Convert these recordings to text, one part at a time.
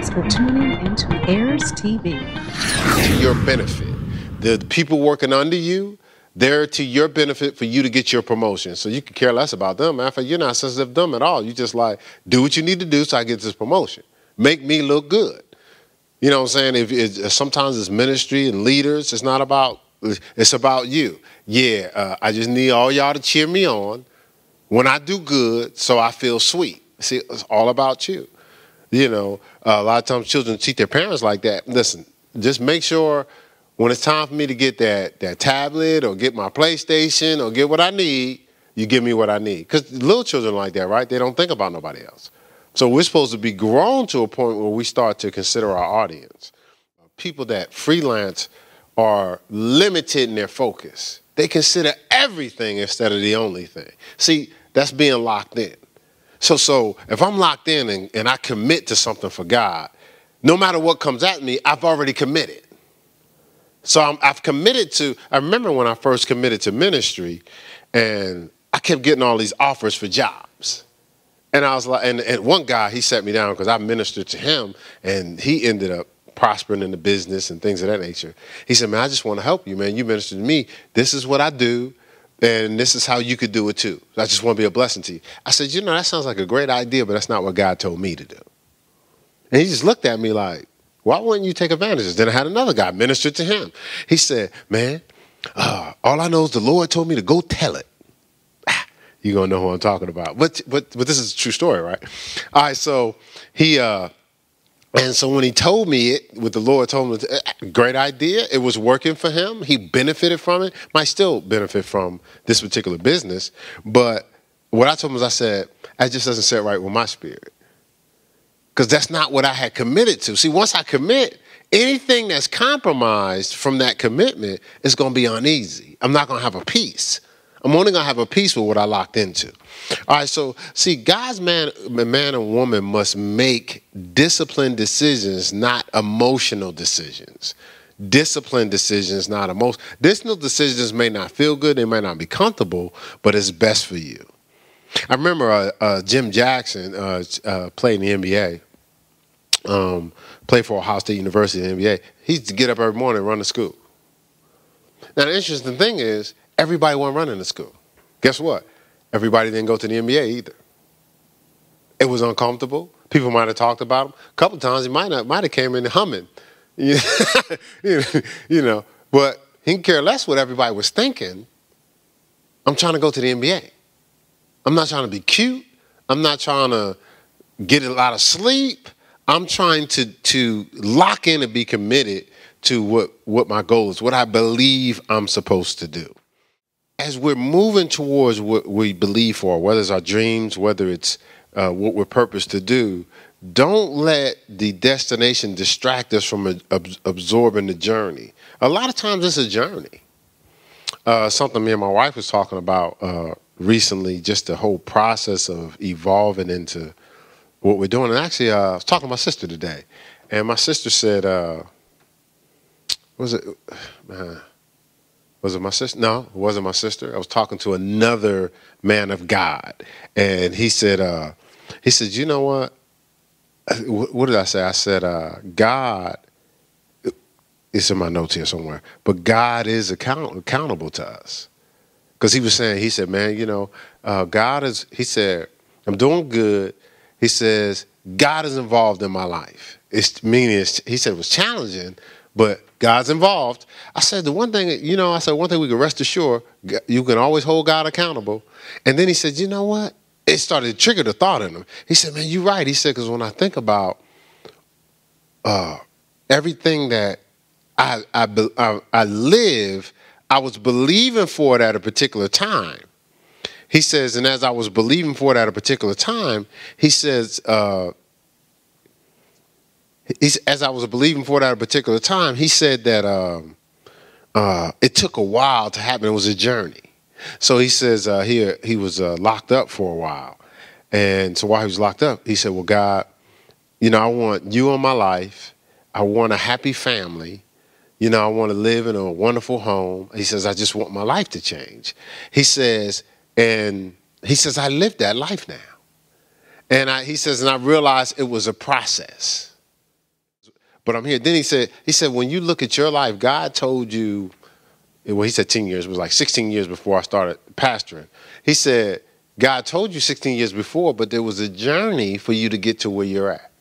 Thanks for tuning into Heirs TV. To your benefit. The people working under you, they're to your benefit for you to get your promotion. So you can care less about them. Matter of fact, you're not sensitive to them at all. You just like, do what you need to do so I get this promotion. Make me look good. You know what I'm saying? Sometimes it's ministry and leaders. It's not about, it's about you. Yeah, I just need all y'all to cheer me on when I do good so I feel sweet. See, it's all about you. You know, a lot of times children treat their parents like that. Listen, just make sure when it's time for me to get that tablet or get my PlayStation or get what I need, you give me what I need. Because little children like that, right? They don't think about nobody else. So we're supposed to be grown to a point where we start to consider our audience. People that freelance are limited in their focus. They consider everything instead of the only thing. See, that's being locked in. So if I'm locked in and I commit to something for God, no matter what comes at me, I've already committed. So I've committed to, I remember when I first committed to ministry and I kept getting all these offers for jobs. And I was like, and one guy, he sat me down because I ministered to him and he ended up prospering in the business and things of that nature. He said, man, I just want to help you, man. You ministered to me. This is what I do. And this is how you could do it too. I just want to be a blessing to you. I said, you know, that sounds like a great idea, but that's not what God told me to do. And he just looked at me like, why wouldn't you take advantage of this? Then I had another guy minister to him. He said, man, all I know is the Lord told me to go tell it. You're going to know who I'm talking about. But this is a true story, right? All right, so and so when he told me it, what the Lord told him, great idea. It was working for him. He benefited from it. Might still benefit from this particular business. But what I told him was, I said, that just doesn't sit right with my spirit. Because that's not what I had committed to. See, once I commit, anything that's compromised from that commitment is going to be uneasy. I'm not going to have a peace. I'm only going to have a peace with what I locked into. All right, so see, God's man and woman must make disciplined decisions, not emotional decisions. Disciplined decisions, not emotional. Disciplined decisions may not feel good, they might not be comfortable, but it's best for you. I remember Jim Jackson played in the NBA, played for Ohio State University in the NBA. He used to get up every morning and run to school. Now, the interesting thing is, everybody wasn't running to school. Guess what? Everybody didn't go to the NBA either. It was uncomfortable. People might have talked about him. A couple of times he might have came in humming. You know, but he didn't care less what everybody was thinking. I'm trying to go to the NBA. I'm not trying to be cute. I'm not trying to get a lot of sleep. I'm trying to lock in and be committed to what my goal is, what I believe I'm supposed to do. As we're moving towards what we believe for, whether it's our dreams, whether it's what we're purposed to do, don't let the destination distract us from absorbing the journey. A lot of times it's a journey. Something me and my wife was talking about recently, just the whole process of evolving into what we're doing. And actually, I was talking to my sister today, and my sister said, was it my sister? No, it wasn't my sister. I was talking to another man of God, and he said, you know what? What did I say? I said, God, it's in my notes here somewhere, but God is accountable to us. Because he said, man, you know, God is, he said, I'm doing good. He says, God is involved in my life. He said it was challenging, but God's involved. I said, one thing we can rest assured, you can always hold God accountable. And then he said, you know what? It started to trigger the thought in him. He said, man, you're right. He said, because when I think about everything that I live, I was believing for it at a particular time. He says, and as I was believing for it at a particular time, he says, as I was believing for it at a particular time, he said that it took a while to happen. It was a journey. So he says he was locked up for a while. And so while he was locked up, he said, well, God, you know, I want you in my life. I want a happy family. You know, I want to live in a wonderful home. He says, I just want my life to change. He says, I lived that life now. And he says, and I realized it was a process. but I'm here. Then he said, when you look at your life, God told you, well, he said 10 years, it was like 16 years before I started pastoring. He said, God told you 16 years before, but there was a journey for you to get to where you're at.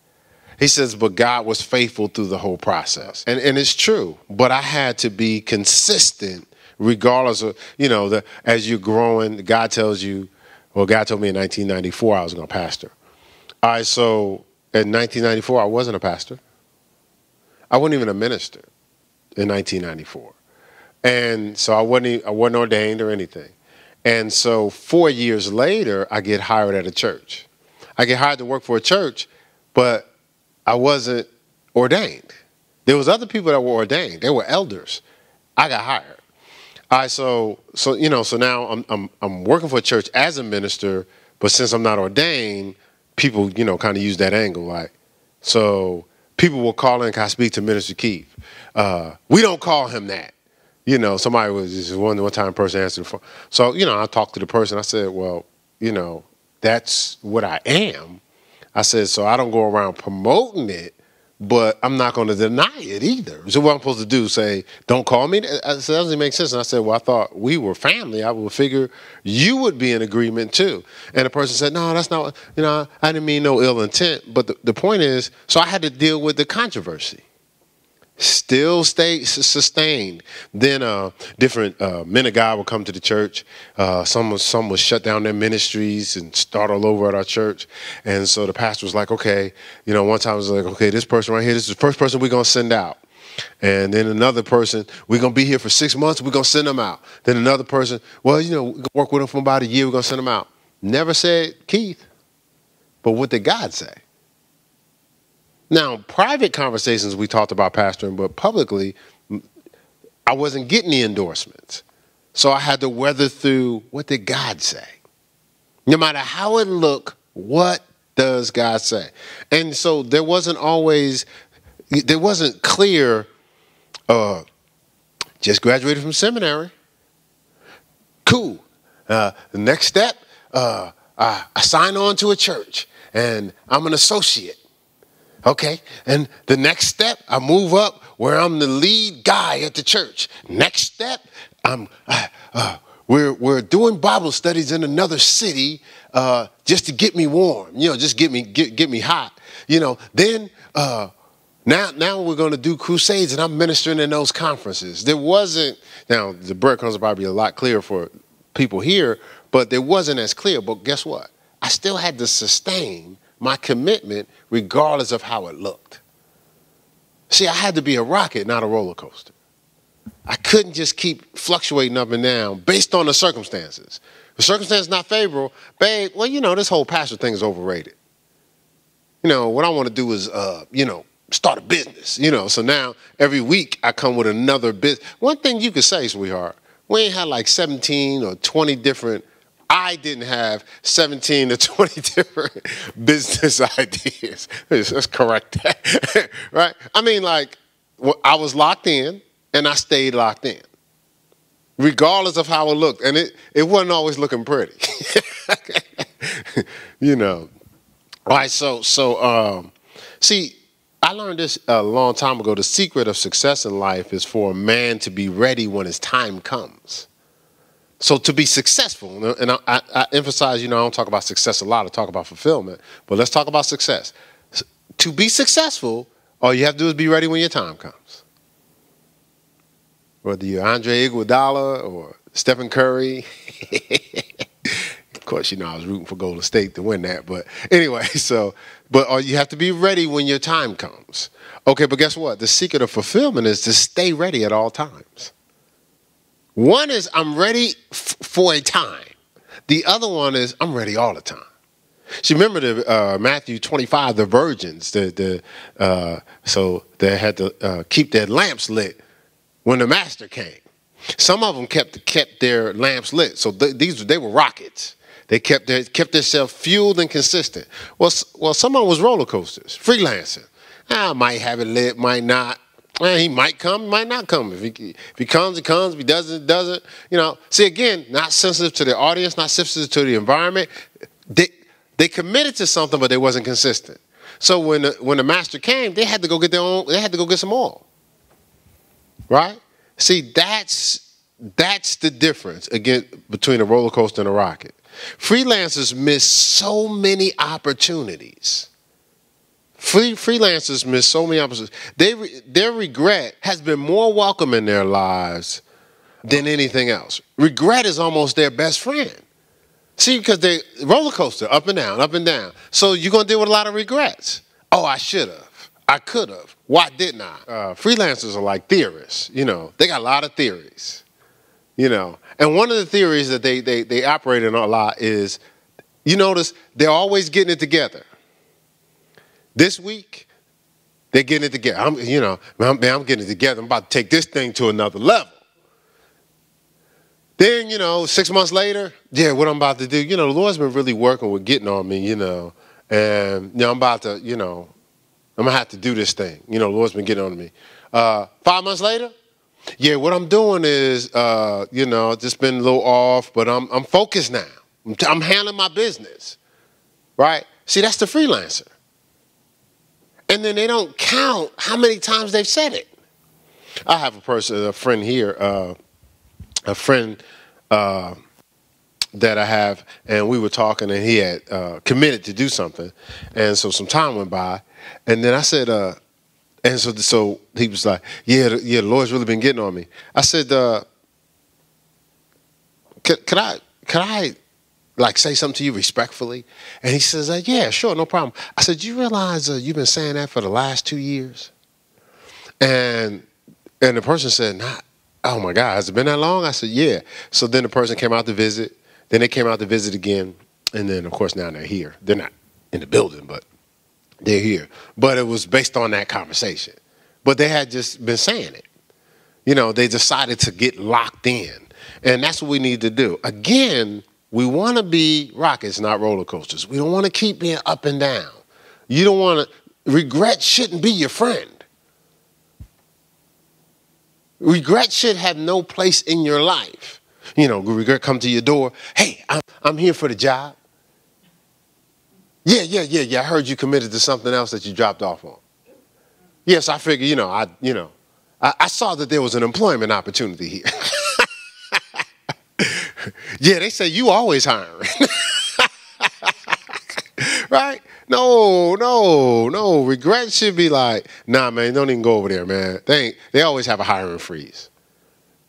He says, but God was faithful through the whole process. And it's true, but I had to be consistent regardless of, as you're growing, God tells you, well, God told me in 1994 I was going to pastor. All right, so in 1994, I wasn't a pastor. I wasn't even a minister in 1994. And so I wasn't ordained or anything. And so 4 years later, I get hired at a church. I get hired to work for a church, but I wasn't ordained. There was other people that were ordained. They were elders. I got hired. All right, so now I'm working for a church as a minister, but since I'm not ordained, people, kind of use that angle. Like, so people will call in, can I speak to Minister Keith? We don't call him that. Somebody was just one time person answered the phone. So, I talked to the person. I said, well, that's what I am. I said, so I don't go around promoting it, but I'm not going to deny it either. So what I'm supposed to do, say, don't call me? I said, that doesn't make sense. And I said, well, I thought we were family. I would figure you would be in agreement too. And the person said, no, that's not, I didn't mean no ill intent. But the point is, so I had to deal with the controversy. Still stay sustained. Then different men of God would come to the church. Some would shut down their ministries and start all over at our church. And so the pastor was like, okay, one time I was like, okay, this person right here, this is the first person we're going to send out. And then another person, we're going to be here for 6 months, we're going to send them out. Then another person, well, we're going to work with them for about a year, we're going to send them out. Never said Keith, but what did God say? Now, private conversations, we talked about pastoring, but publicly, I wasn't getting the endorsements. So I had to weather through, what did God say? No matter how it looked, what does God say? And so there wasn't clear, just graduated from seminary. Cool. The next step, I sign on to a church, and I'm an associate. Okay, and the next step, I move up where I'm the lead guy at the church. Next step, we're doing Bible studies in another city just to get me warm, just get me hot. Then now we're going to do crusades, and I'm ministering in those conferences. There wasn't, now the breadcrumbs are probably a lot clearer for people here, but there wasn't as clear. But guess what? I still had to sustain my commitment regardless of how it looked. See, I had to be a rocket, not a roller coaster. I couldn't just keep fluctuating up and down based on the circumstances. The circumstances not favorable, babe, well, this whole pastor thing is overrated. What I want to do is, start a business, So now every week I come with another business. One thing you could say, sweetheart, we ain't had like 17 or 20 different, I didn't have 17 to 20 different business ideas. Let's correct that, right? I mean, I was locked in, and I stayed locked in, regardless of how it looked. And it wasn't always looking pretty, All right, so see, I learned this a long time ago. The secret of success in life is for a man to be ready when his time comes. So to be successful, and I emphasize, I don't talk about success a lot. I talk about fulfillment. But let's talk about success. To be successful, all you have to do is be ready when your time comes. Whether you're Andre Iguodala or Stephen Curry. Of course, I was rooting for Golden State to win that. But anyway, but you have to be ready when your time comes. Okay, but guess what? The secret of fulfillment is to stay ready at all times. One is I'm ready for a time. The other one is I'm ready all the time. See, remember the Matthew 25, the virgins, so they had to keep their lamps lit when the master came. Some of them kept their lamps lit, so they were rockets. They kept themselves fueled and consistent. Well, some of them was roller coasters, freelancing. Might have it lit, might not. He might come, might not come. If he comes, he comes. If he doesn't, he doesn't. See, again, not sensitive to the audience, not sensitive to the environment. They committed to something, but they wasn't consistent. So when the master came, they had to go get their own. They had to go get some oil. Right? See, that's the difference again between a roller coaster and a rocket. Freelancers miss so many opportunities. Freelancers miss so many opportunities. Their regret has been more welcome in their lives than anything else. Regret is almost their best friend. See, because they roller coaster, up and down, up and down. So you're going to deal with a lot of regrets. Oh, I should have. I could have. Why didn't I? Freelancers are like theorists. You know, they got a lot of theories. You know, and one of the theories that they operate in a lot is, you notice they're always getting it together. This week, they're getting it together. I'm getting it together. I'm about to take this thing to another level. Then, 6 months later, what I'm about to do, the Lord's been really working with getting on me, and I'm about to, I'm going to have to do this thing. The Lord's been getting on me. 5 months later, what I'm doing is, just been a little off, but I'm focused now. I'm handling my business, right? See, that's the freelancer. And then they don't count how many times they've said it. I have a friend here, a friend that I have, and we were talking, and he had committed to do something, and so some time went by, and then I said, and so he was like, the Lord's really been getting on me. I said, could I like say something to you respectfully? And he says, yeah, sure, no problem. I said, you realize you've been saying that for the last 2 years? And the person said, not. Oh my God, has it been that long? I said, yeah. So then the person came out to visit. Then they came out to visit again. And then, of course, now they're here. They're not in the building, but they're here. But it was based on that conversation. But they had just been saying it. They decided to get locked in. And that's what we need to do. Again, we want to be rockets, not roller coasters. We don't want to keep being up and down. You don't want to. Regret shouldn't be your friend. Regret should have no place in your life. Regret come to your door. Hey, I'm here for the job. Yeah. I heard you committed to something else that you dropped off on. Yes, I figured, I saw that there was an employment opportunity here. Yeah, they say you always hiring. Right? No. Regret should be like, nah, man, don't even go over there, man. They always have a hiring freeze.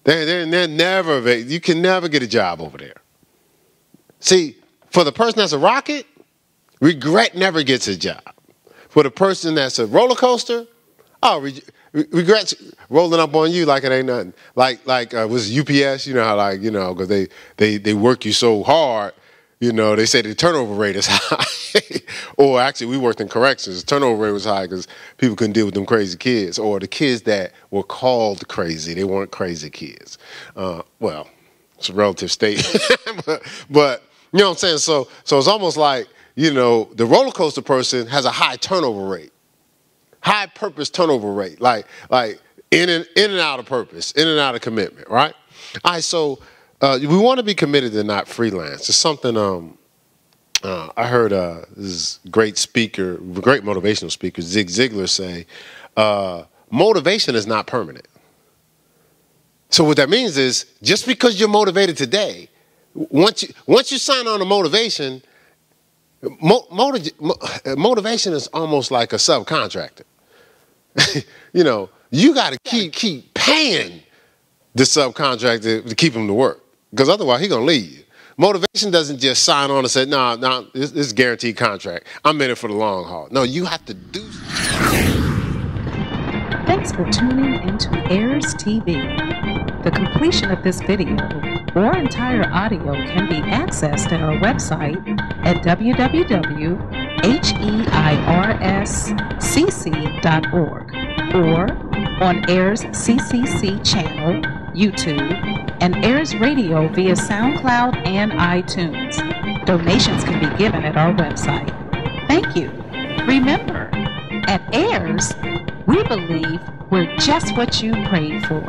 They're never, you can never get a job over there. See, for the person that's a rocket, regret never gets a job. For the person that's a roller coaster, regret's rolling up on you like it ain't nothing. Like was UPS, how because they work you so hard. They say the turnover rate is high. Or actually, we worked in corrections. The turnover rate was high because people couldn't deal with them crazy kids. Or the kids that were called crazy. They weren't crazy kids. Well, it's a relative statement. but you know what I'm saying? So it's almost like, the roller coaster person has a high turnover rate. High purpose turnover rate. Like in and out of purpose. In and out of commitment, right? All right, so we want to be committed to not freelance. It's something I heard this great speaker, great motivational speaker, Zig Ziglar say, motivation is not permanent. So what that means is just because you're motivated today, once you sign on to motivation, motivation is almost like a subcontractor. You got to keep paying the subcontractor to keep him to work. Because otherwise, he's going to leave you. Motivation doesn't just sign on and say, no, this is a guaranteed contract. I'm in it for the long haul. No, you have to do something. Thanks for tuning into Heirs TV. The completion of this video or entire audio can be accessed at our website at www.heirscc.org or on Heirs CCC channel, YouTube, and Heirs Radio via SoundCloud and iTunes. Donations can be given at our website. Thank you. Remember, at Heirs, we believe we're just what you prayed for.